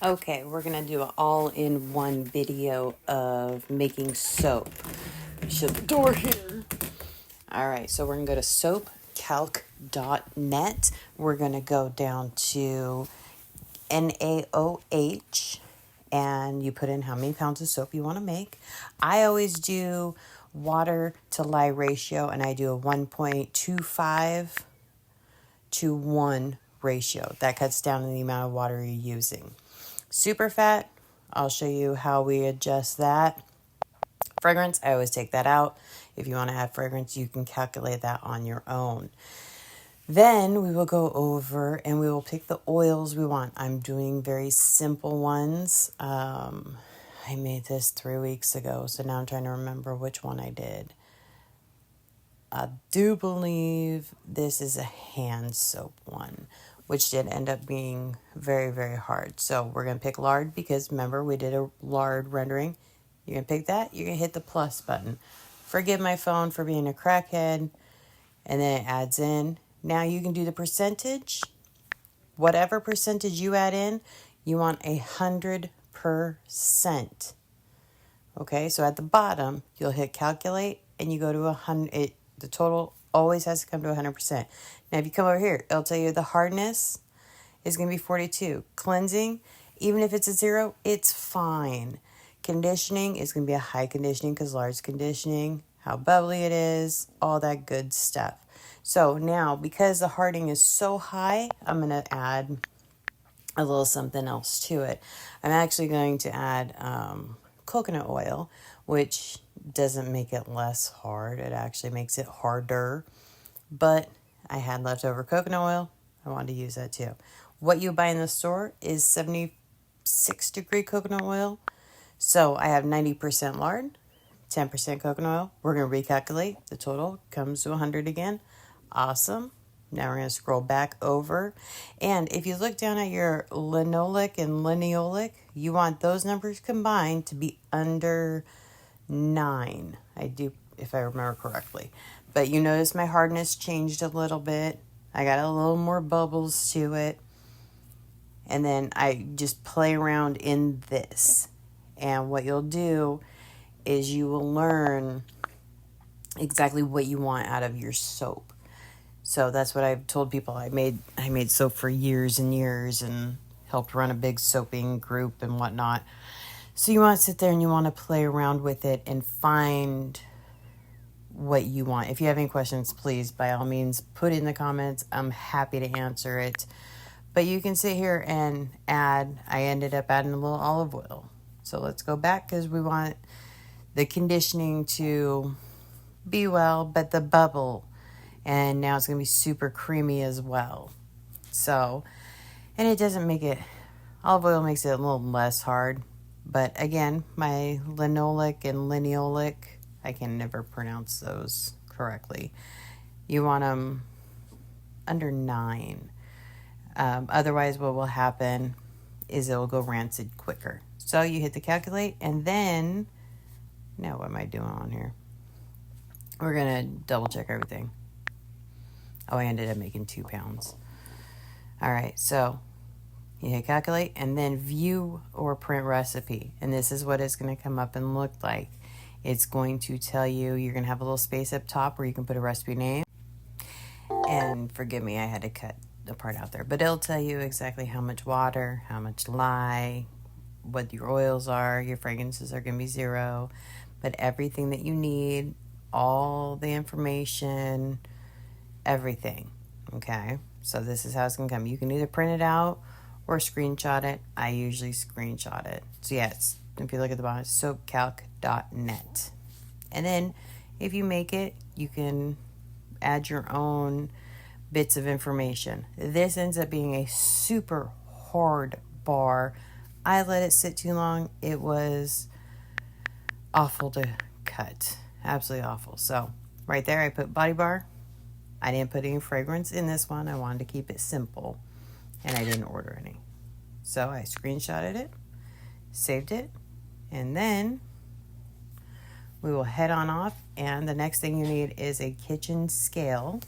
Okay, we're going to do an all-in-one video of making soap. Shut the door here. All right, so we're going to go to soapcalc.net. We're going to go down to NaOH, and you put in how many pounds of soap you want to make. I always do water to lye ratio, and I do a 1.25 to 1 ratio. That cuts down on the amount of water you're using. Super fat, I'll show you how we adjust that. Fragrance, I always take that out. If you want to add fragrance, you can calculate that on your own. Then we will go over and we will pick the oils we want. I'm doing very simple ones. I made this 3 weeks ago, so now I'm trying to remember which one I did. I do believe this is a hand soap one, which did end up being very, very hard. So we're going to pick lard because remember we did a lard rendering. You're going to pick that. You're going to hit the plus button. Forgive my phone for being a crackhead. And then it adds in. Now you can do the percentage. Whatever percentage you add in, you want 100%. Okay, so at the bottom, you'll hit calculate and you go to 100. The total always has to come to 100%. Now, if you come over here, it'll tell you the hardness is going to be 42. Cleansing, even if it's a 0, it's fine. Conditioning is going to be a high conditioning because large conditioning, how bubbly it is, all that good stuff. So now, because the hardening is so high, I'm going to add a little something else to it. I'm actually going to add coconut oil, which doesn't make it less hard. It actually makes it harder. But I had leftover coconut oil. I wanted to use that too. What you buy in the store is 76-degree coconut oil. So I have 90% lard, 10% coconut oil. We're going to recalculate. The total comes to 100 again. Awesome. Now we're going to scroll back over. And if you look down at your linoleic and lineolic, you want those numbers combined to be under 9. I do, if I remember correctly. But you notice my hardness changed a little bit. I got a little more bubbles to it. And then I just play around in this. And what you'll do is you will learn exactly what you want out of your soap. So that's what I've told people. I made soap for years and years and helped run a big soaping group and whatnot. So you want to sit there and you want to play around with it and find what you want. If you have any questions, please, by all means, put it in the comments. I'm happy to answer it. But you can sit here and add. I ended up adding a little olive oil. So let's go back because we want the conditioning to be well, but the bubble. And now it's going to be super creamy as well. So, and it doesn't make it, olive oil makes it a little less hard. But again, my linoleic and lineolic, I can never pronounce those correctly. You want them under 9. Otherwise, what will happen is it will go rancid quicker. So you hit the calculate, and then, now what am I doing on here? We're going to double check everything. Oh, I ended up making 2 pounds. All right, so you hit calculate and then view or print recipe. And this is what it's going to come up and look like. It's going to tell you, you're going to have a little space up top where you can put a recipe name. And forgive me, I had to cut the part out there. But it'll tell you exactly how much water, how much lye, what your oils are. Your fragrances are going to be 0. But everything that you need, all the information, everything. Okay, so this is how it's gonna come. You can either print it out or screenshot it. I usually screenshot it. So yes, if you look at the bottom, it's soapcalc.net. And then if you make it, you can add your own bits of information. This ends up being a super hard bar. I let it sit too long. It was awful to cut. Absolutely awful. So right there I put body bar. I didn't put any fragrance in this one. I wanted to keep it simple. And I didn't order any. So I screenshotted it, saved it, and then we will head on off. And the next thing you need is a kitchen scale.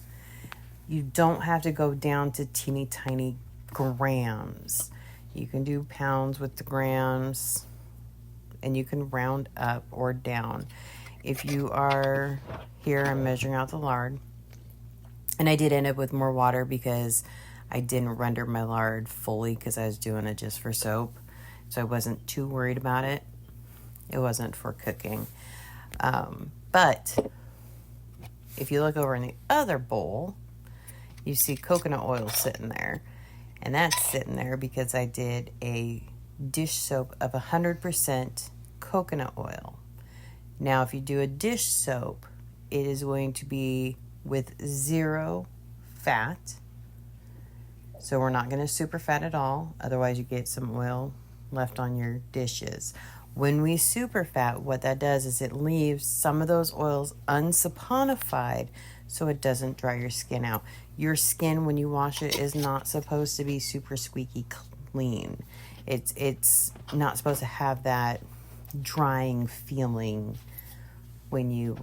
You don't have to go down to teeny tiny grams. You can do pounds with the grams, and you can round up or down. If you are here, I'm measuring out the lard. And I did end up with more water because I didn't render my lard fully because I was doing it just for soap. So I wasn't too worried about it. It wasn't for cooking. But if you look over in the other bowl, you see coconut oil sitting there. And that's sitting there because I did a dish soap of 100% coconut oil. Now, if you do a dish soap, it is going to be with 0 fat. So we're not going to super fat at all. Otherwise, you get some oil left on your dishes. When we super fat, what that does is it leaves some of those oils unsaponified so it doesn't dry your skin out. Your skin, when you wash it, is not supposed to be super squeaky clean. It's not supposed to have that drying feeling when you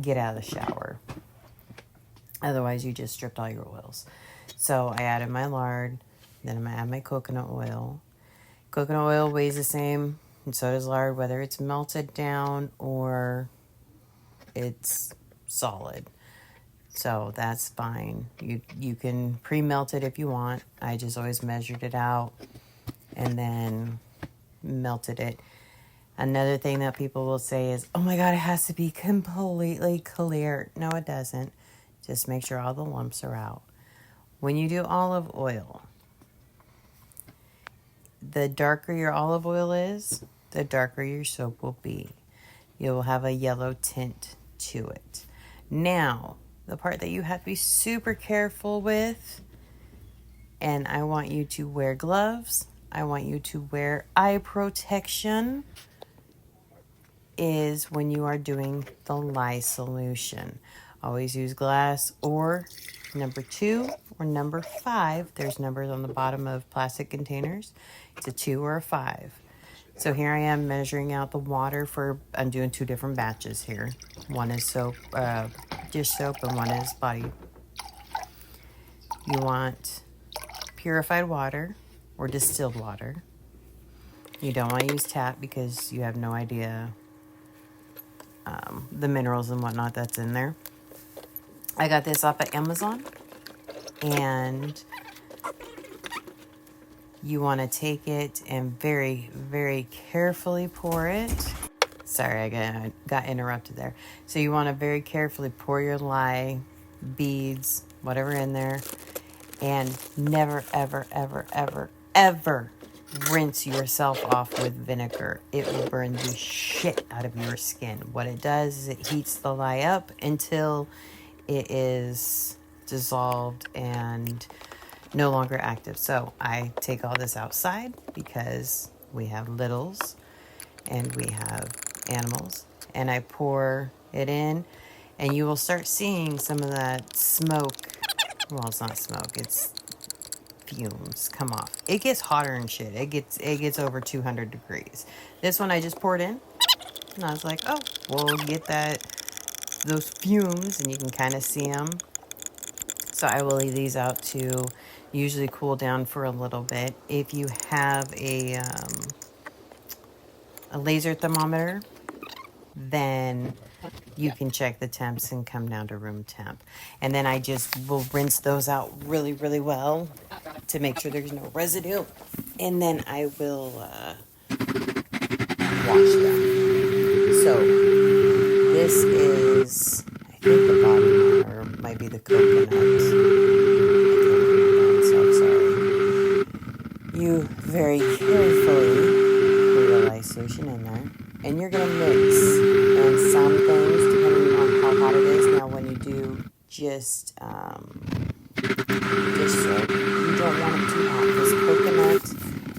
get out of the shower. Otherwise, you just stripped all your oils. So I added my lard, then I'm going to add my coconut oil. Coconut oil weighs the same, and so does lard, whether it's melted down or it's solid. So that's fine. You can pre-melt it if you want. I just always measured it out and then melted it. Another thing that people will say is, oh my God, it has to be completely clear. No, it doesn't. Just make sure all the lumps are out. When you do olive oil, the darker your olive oil is, the darker your soap will be. You will have a yellow tint to it. Now, the part that you have to be super careful with, and I want you to wear gloves, I want you to wear eye protection, is when you are doing the lye solution. Always use glass or number 2 or number 5. There's numbers on the bottom of plastic containers. It's a 2 or a 5. So here I am measuring out the water for, I'm doing 2 different batches here. One is soap, dish soap, and one is body. You want purified water or distilled water. You don't want to use tap because you have no idea the minerals and whatnot that's in there. I got this off of Amazon, and you want to take it and very, very carefully pour it. Sorry, I got interrupted there. So you want to very carefully pour your lye, beads, whatever in there, and never, ever, ever, ever, ever rinse yourself off with vinegar. It will burn the shit out of your skin. What it does is it heats the lye up until it is dissolved and no longer active. So I take all this outside because we have littles and we have animals, and I pour it in, and you will start seeing some of that smoke. Well, it's not smoke, it's fumes come off. It gets hotter and shit. It gets over 200 degrees. This one I just poured in, and I was like, oh, we'll get those fumes, and you can kind of see them. So I will leave these out to usually cool down for a little bit. If you have a laser thermometer, then you can check the temps and come down to room temp. And then I just will rinse those out really, really well to make sure there's no residue. And then I will wash them. So this is, I think, the body one, or might be the coconut. So sorry. You very carefully put your lye solution in there, and you're going to mix. And some things, depending on how hot it is, now when you do just dish soap, you don't want it too hot, because coconut,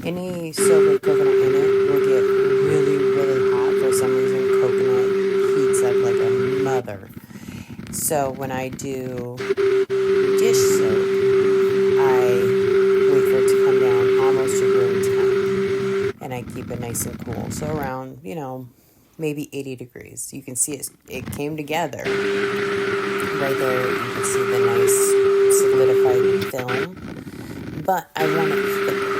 any soap with coconut in it will get really, really hot. For some reason, coconut heats up like a mother. So when I do dish soap, I wait for it to come down almost to room temp, and I keep it nice and cool. So around, maybe 80 degrees. You can see it came together. Right there, you can see the nice solidified film. But I want it thicker.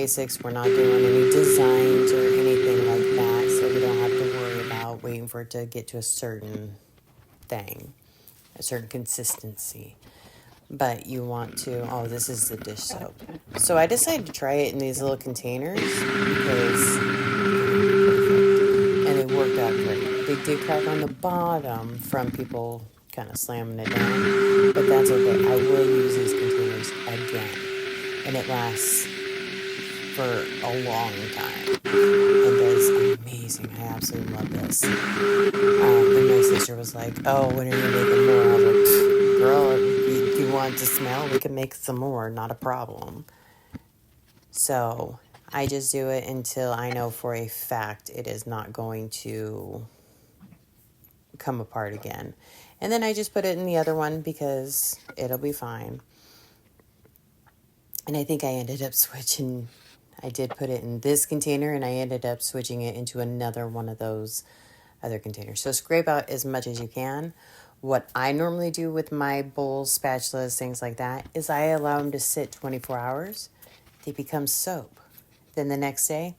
basics. We're not doing any designs or anything like that, so we don't have to worry about waiting for it to get to a certain thing, a certain consistency. But you want to, oh, this is the dish soap. So I decided to try it in these little containers because, and it worked out great. They did crack on the bottom from people kind of slamming it down, but that's okay. I will use these containers again, and it lasts for a long time. And that's amazing. I absolutely love this. And my sister was like, oh, when are you making more? I was like, girl, if you want it to smell, we can make some more. Not a problem. So I just do it until I know for a fact it is not going to come apart again. And then I just put it in the other one because it'll be fine. And I think I ended up switching. I did put it in this container and I ended up switching it into another one of those other containers. So scrape out as much as you can. What I normally do with my bowls, spatulas, things like that, is I allow them to sit 24 hours. They become soap. Then the next day,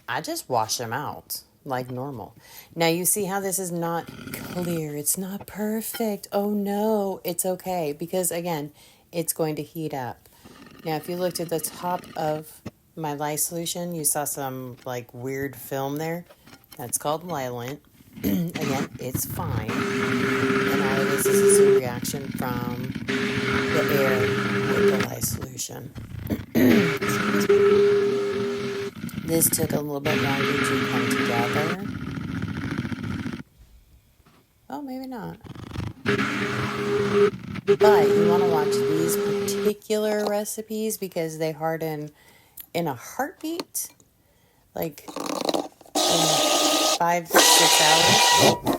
I just wash them out like normal. Now you see how this is not clear. It's not perfect. Oh no, it's okay. Because again, it's going to heat up. Now if you looked at the top of my lye solution, you saw some like weird film there. That's called Lylent. Again, it's fine. And all of this is a reaction from the air with the lye solution. This took a little bit longer to come together. Oh, maybe not. But you want to watch these particular recipes because they harden in a heartbeat, like in 5-6 hours.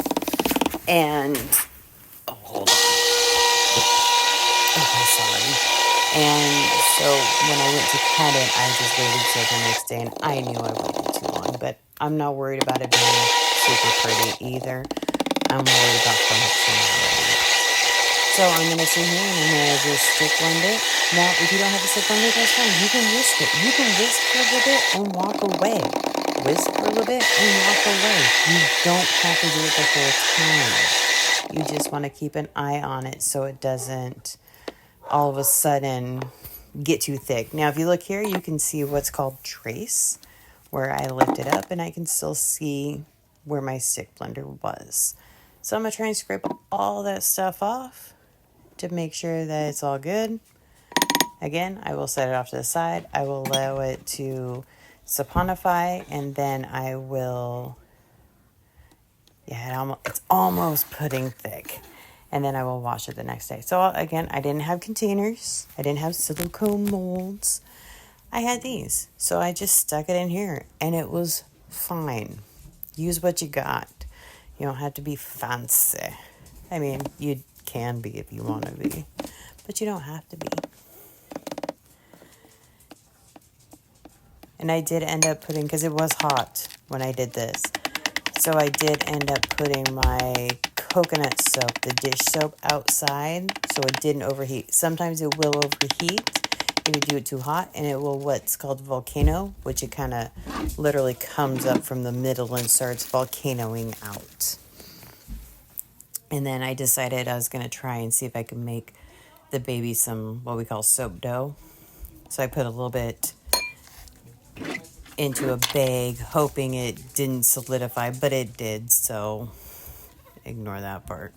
And, oh, hold on. Okay, sorry. And so when I went to cut it, I just waited till the next day, and I knew I waited too long. But I'm not worried about it being super pretty either. I'm worried about functionality. So I'm going to sit here and I'm going to just stick blend it. Now, if you don't have a stick blender, that's fine. You can whisk it. You can whisk for a little bit and walk away. Whisk for a little bit and walk away. You don't have to do it the whole time. You just want to keep an eye on it so it doesn't all of a sudden get too thick. Now, if you look here, you can see what's called trace, where I lift it up and I can still see where my stick blender was. So I'm going to try and scrape all that stuff off to make sure that it's all good. Again, I will set it off to the side. I will allow it to saponify, and then I will, it's almost pudding thick. And then I will wash it the next day. So again, I didn't have containers. I didn't have silicone molds. I had these. So I just stuck it in here and it was fine. Use what you got. You don't have to be fancy. I mean, you can be if you want to be, but you don't have to be. And I did end up putting, because it was hot when I did this, so I did end up putting my coconut soap, the dish soap, outside so it didn't overheat. Sometimes it will overheat if you do it too hot, and it will what's called volcano, which it kind of literally comes up from the middle and starts volcanoing out. And then I decided I was going to try and see if I could make the baby some what we call soap dough. So I put a little bit into a bag, hoping it didn't solidify, but it did, so ignore that part.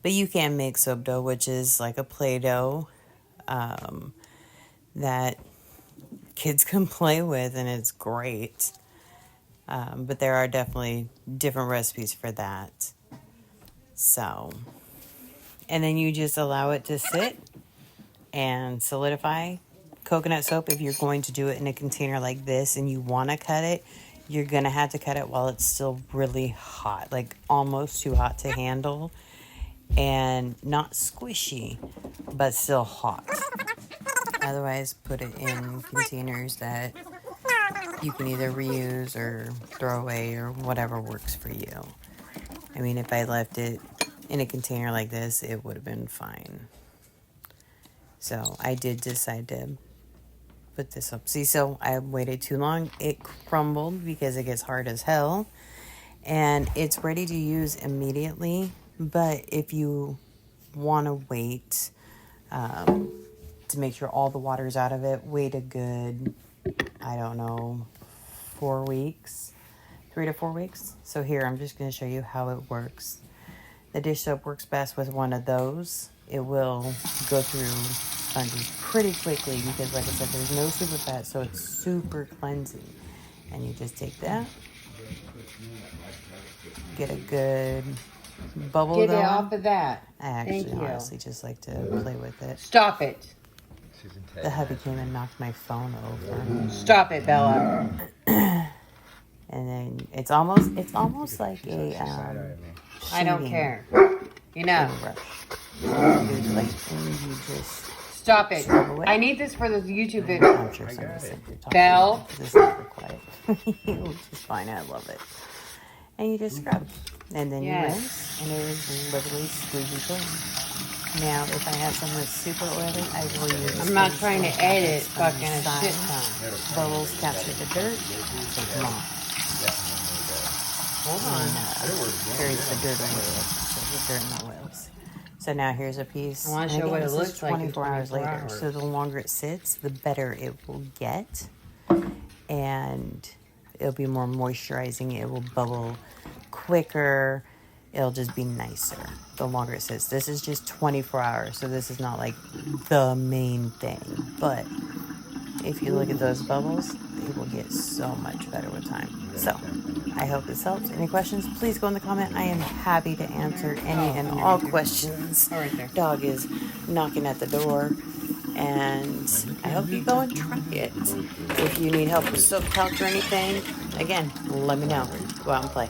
But you can make soap dough, which is like a Play-Doh that kids can play with, and it's great. But there are definitely different recipes for that. So, and then you just allow it to sit and solidify. Coconut soap, if you're going to do it in a container like this and you want to cut it, you're going to have to cut it while it's still really hot, like almost too hot to handle, and not squishy, but still hot. Otherwise, put it in containers that you can either reuse or throw away or whatever works for you. I mean, if I left it in a container like this, it would have been fine. So I did decide to put this up. See, so I waited too long. It crumbled because it gets hard as hell. And it's ready to use immediately. But if you want to wait to make sure all the water's out of it, wait a good, I don't know, 4 weeks. 3 to 4 weeks. So here, I'm just going to show you how it works. The dish soap works best with one of those. It will go through sponges pretty quickly because, like I said, there's no super fat, so it's super cleansing. And you just take that, get a good bubble Get going. it off of that. I actually honestly just like to play with it. Stop it. The hubby came and knocked my phone over. Stop it, Bella. And then it's almost like a I don't care. You know. brush. And you just Stop it. away. I need this for the YouTube video. I'm sure somebody said you're talking Belle. because it's super quiet. Which is fine. I love it. And you just scrub. And then you rinse. And it is literally squeegee clean. Now, if I have something that's super oily, I will use... I'm not trying to edit fucking a shit ton. Bubbles capture the dirt. Take them off. Hold on. Carries the dirt away. So the dirt and the oils. So now here's a piece. I want to And show again, what it this is looks like in 24 hours 24 later. hours. So the longer it sits, the better it will get. And it'll be more moisturizing. It will bubble quicker. It'll just be nicer the longer it sits. This is just 24 hours, so this is not like the main thing. But if you look at those bubbles, they will get so much better with time. So I hope this helps. Any questions, please go in the comment. I am happy to answer any and all questions. Oh, right there. Dog is knocking at the door. And I hope you go and try it. If you need help with soap pouch or anything, again, let me know. Go out and play.